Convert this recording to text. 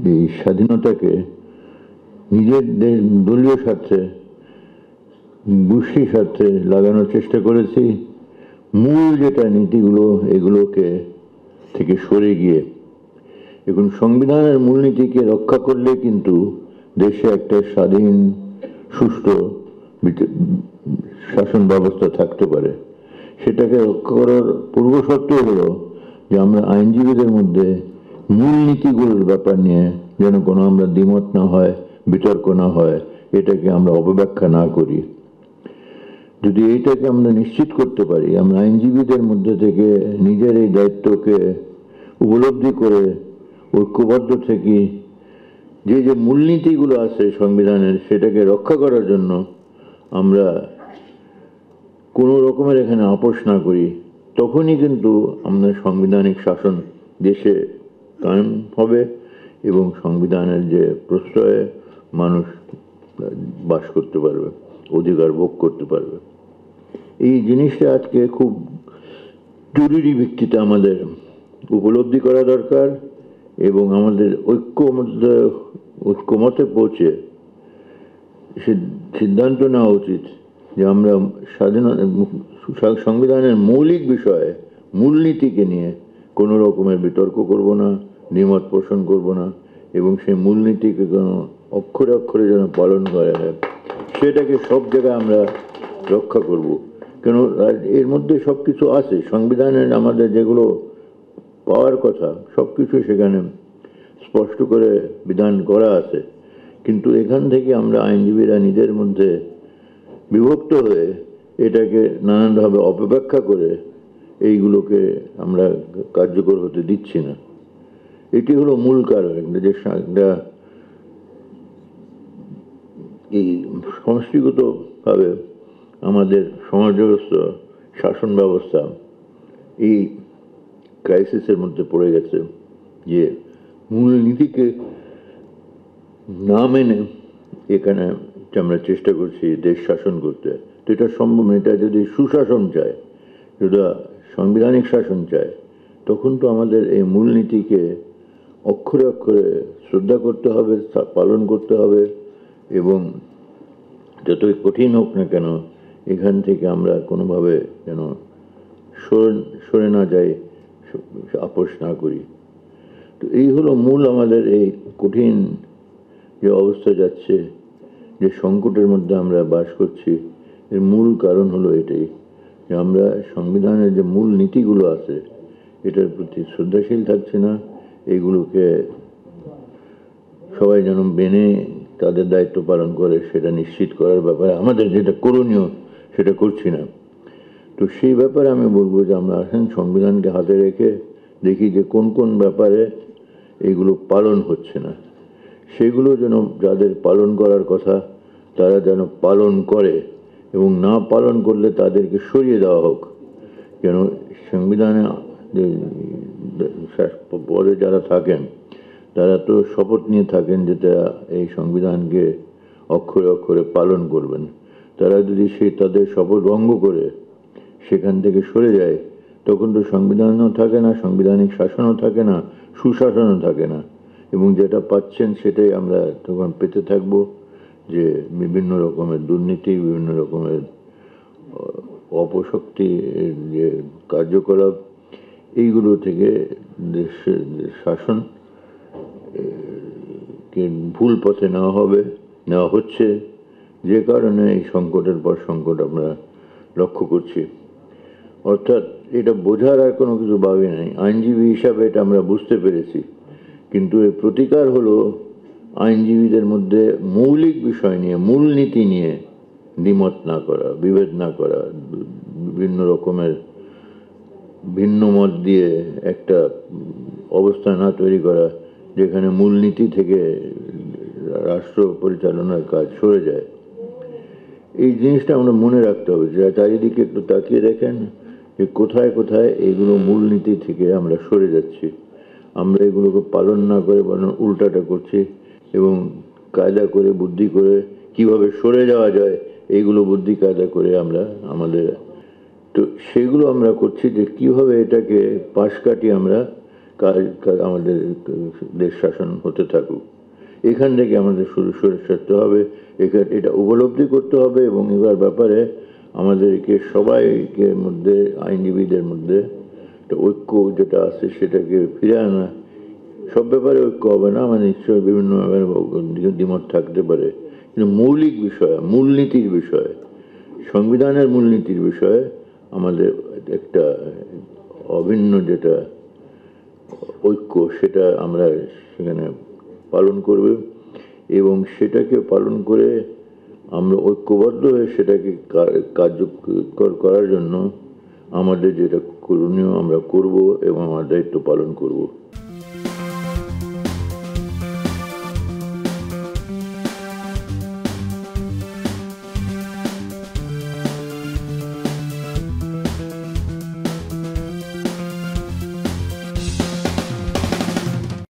এই স্বাধীনতাকে নিজের দলীয় স্বার্থে, গোষ্ঠী স্বার্থে লাগানোর চেষ্টা করেছি, মূল যেটা নীতিগুলো এগুলোকে থেকে সরে গিয়ে এখন সংবিধানের মূলনীতিকে রক্ষা করলে কিন্তু দেশে একটা স্বাধীন সুষ্ঠু শাসন ব্যবস্থা থাকতে পারে। সেটাকে রক্ষা করার পূর্বশর্ত হলো যে আমরা আইনজীবীদের মধ্যে মূলনীতিগুলোর ব্যাপার নিয়ে যেন কোনো আমরা দ্বিমত না হয়, বিতর্ক না হয়, এটাকে আমরা অপব্যাখ্যা না করি। যদি এইটাকে আমরা নিশ্চিত করতে পারি, আমরা আইনজীবীদের মধ্যে থেকে নিজের এই দায়িত্বকে উপলব্ধি করে ঐক্যবদ্ধ থেকে যে যে মূলনীতিগুলো আছে সংবিধানের সেটাকে রক্ষা করার জন্য আমরা কোনো রকমের এখানে আপোষ না করি, তখনই কিন্তু আমরা সাংবিধানিক শাসন দেশে কায়েম হবে এবং সংবিধানের যে প্রশ্রয়ে মানুষ বাস করতে পারবে, অধিকার ভোগ করতে পারবে। এই জিনিসটা আজকে খুব জরুরি ভিত্তিতে আমাদের উপলব্ধি করা দরকার এবং আমাদের ঐক্যমতে পৌঁছে সিদ্ধান্ত নেওয়া উচিত যে আমরা সংবিধানের মৌলিক বিষয়ে মূলনীতিকে নিয়ে কোনো রকমের বিতর্ক করব না, দ্বিমত পোষণ করব না এবং সেই মূলনীতিকে কোনো অক্ষরে অক্ষরে যেন পালন করা হয় সেটাকে সব জায়গায় আমরা রক্ষা করব। কেন এর মধ্যে সব কিছু আছে, সংবিধানের আমাদের যেগুলো পাওয়ার কথা সব কিছু সেখানে স্পষ্ট করে বিধান করা আছে, কিন্তু এখান থেকে আমরা আইনজীবীরা নিজের মধ্যে বিভক্ত হয়ে এটাকে নানানভাবে অপব্যাখ্যা করে এইগুলোকে আমরা কার্যকর হতে দিচ্ছি না। এটি হলো মূল কারণ যে এই সমষ্টিগতভাবে আমাদের সমাজ ব্যবস্থা, শাসন ব্যবস্থা এই ক্রাইসিসের মধ্যে পড়ে গেছে যে মূল নীতিকে না মেনে এখানে আমরা চেষ্টা করছি দেশ শাসন করতে। তো এটা সম্ভব না। এটা যদি সুশাসন চায়, যদি সাংবিধানিক শাসন চায়, তখন তো আমাদের এই মূলনীতিকে অক্ষরে অক্ষরে শ্রদ্ধা করতে হবে, পালন করতে হবে এবং যতই কঠিন হোক না কেন এখান থেকে আমরা কোনোভাবে যেন সরে না যাই, আপোষ না করি। তো এই হলো মূল আমাদের এই কঠিন যে অবস্থা যাচ্ছে, যে সংকটের মধ্যে আমরা বাস করছি, এর মূল কারণ হলো এটাই যে আমরা সংবিধানের যে মূল নীতিগুলো আছে এটার প্রতি শ্রদ্ধাশীল থাকছে না। এইগুলোকে সবাই যেন মেনে তাদের দায়িত্ব পালন করে সেটা নিশ্চিত করার ব্যাপারে আমাদের যেটা করণীয় সেটা করছি না। তো সেই ব্যাপারে আমি বলবো যে আমরা আসেন সংবিধানকে হাতে রেখে দেখি যে কোন কোন ব্যাপারে এইগুলো পালন হচ্ছে না, সেগুলো যেন যাদের পালন করার কথা তারা যেন পালন করে এবং না পালন করলে তাদেরকে সরিয়ে দেওয়া হোক। যেন সংবিধানে যে পদে যারা থাকেন তারা তো শপথ নিয়ে থাকেন যে তারা এই সংবিধানকে অক্ষরে অক্ষরে পালন করবেন। তারা যদি তাদের শপথ ভঙ্গ করে সেখান থেকে সরে যায় তখন তো সংবিধানও থাকে না, সাংবিধানিক শাসনও থাকে না, সুশাসনও থাকে না এবং যেটা পাচ্ছেন সেটাই আমরা তখন পেতে থাকব, যে বিভিন্ন রকমের দুর্নীতি, বিভিন্ন রকমের অপশক্তি যে কার্যকলাপ, এইগুলো থেকে দেশের শাসন কে ভুল পথে নেওয়া হচ্ছে, যে কারণে এই সংকটের পর সংকট আমরা লক্ষ্য করছি। অর্থাৎ এটা বোঝার আর কোনো কিছু বাকি নাই। আইনজীবী হিসাবে এটা আমরা বুঝতে পেরেছি, কিন্তু এর প্রতিকার হলো আইনজীবীদের মধ্যে মৌলিক বিষয় নিয়ে, মূলনীতি নিয়ে দ্বিমত না করা, বিভেদ না করা, বিভিন্ন রকমের ভিন্ন মত দিয়ে একটা অবস্থা না তৈরি করা যেখানে মূলনীতি থেকে রাষ্ট্র পরিচালনার কাজ সরে যায়। এই জিনিসটা আমরা মনে রাখতে হবে। যে চারিদিকে একটু তাকিয়ে দেখেন যে কোথায় কোথায় এইগুলো মূলনীতি থেকে আমরা সরে যাচ্ছি, আমরা এগুলোকে পালন না করে বরং উল্টাটা করছি এবং কায়দা করে বুদ্ধি করে কিভাবে সরে যাওয়া যায় এইগুলো বুদ্ধি কায়দা করে আমরা আমাদের, তো সেগুলো আমরা করছি যে কিভাবে এটাকে পাশ কাটিয়ে আমরা আমাদের দেশ শাসন হতে থাকুক। এখান থেকে আমাদের শুরু সরে সারতে হবে, এটা উপলব্ধি করতে হবে এবং এবার ব্যাপারে আমাদেরকে সবাইকে মধ্যে, আইনজীবীদের মধ্যে একটা ঐক্য যেটা আছে সেটাকে ফিরে আনা। সব ব্যাপারে ঐক্য হবে না, আমার নিশ্চয়ই বিভিন্ন দ্বিমত থাকতে পারে, কিন্তু মৌলিক বিষয়, মূলনীতির বিষয়, সংবিধানের মূলনীতির বিষয়ে আমাদের একটা অভিন্ন যেটা ঐক্য, সেটা আমরা সেখানে পালন করব এবং সেটাকে পালন করে আমরা ঐক্যবদ্ধ হয়ে সেটাকে কার্যকর করার জন্য আমাদের যেটা করণীয় আমরা করব এবং আমার দায়িত্ব পালন করব।